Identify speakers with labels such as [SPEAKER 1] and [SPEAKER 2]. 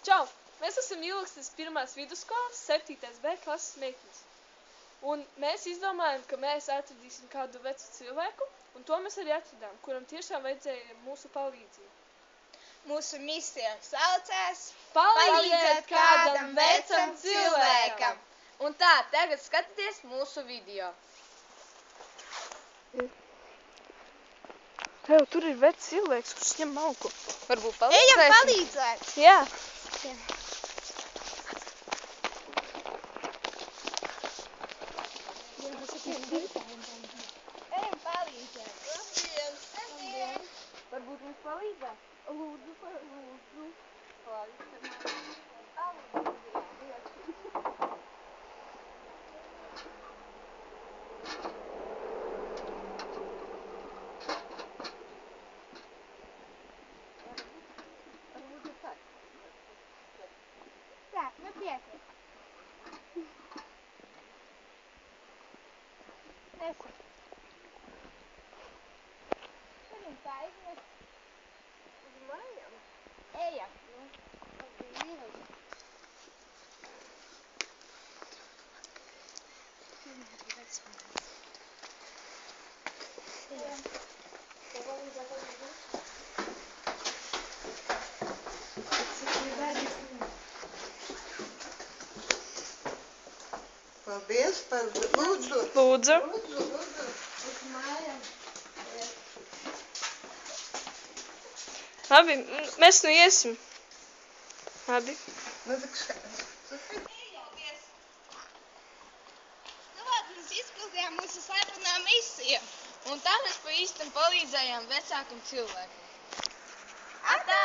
[SPEAKER 1] Čau! Mēs esam Ilgstes 1. vidusskolas 7. B klases meitenes. Un mēs izdomājam, ka mēs atradīsim kādu vecu cilvēku, un to mēs arī atradām, kuram tiešām vajadzēja mūsu palīdzību.
[SPEAKER 2] Mūsu misija saucās
[SPEAKER 1] Palīdzēt kādam vecam cilvēkam!
[SPEAKER 2] Un tā, tagad skatieties mūsu video.
[SPEAKER 1] Tev, tur ir vecs cilvēks, kurš ņem malku.
[SPEAKER 2] Varbūt palīdzēsim?
[SPEAKER 3] Ejam palīdzēt!
[SPEAKER 1] Jā!
[SPEAKER 3] Ejam palīdzēt!
[SPEAKER 2] Labdien! Varbūt mums palīdzēt?
[SPEAKER 3] Lūdzu, lūdzu! Tā, nu pietiek. Nesam. Varam tā iznest uz mājām. Ejam.
[SPEAKER 4] Paldies par lūdzu.
[SPEAKER 1] Lūdzu!
[SPEAKER 4] Uz mājām.
[SPEAKER 1] Labi, mēs nu iesim. Labi.
[SPEAKER 4] Nu, tak
[SPEAKER 2] Nu, vārds mēs izpildījām mūsu slepenā misiju. Un tā mēs pa īstam palīdzējām vecākam cilvēkam. Atā!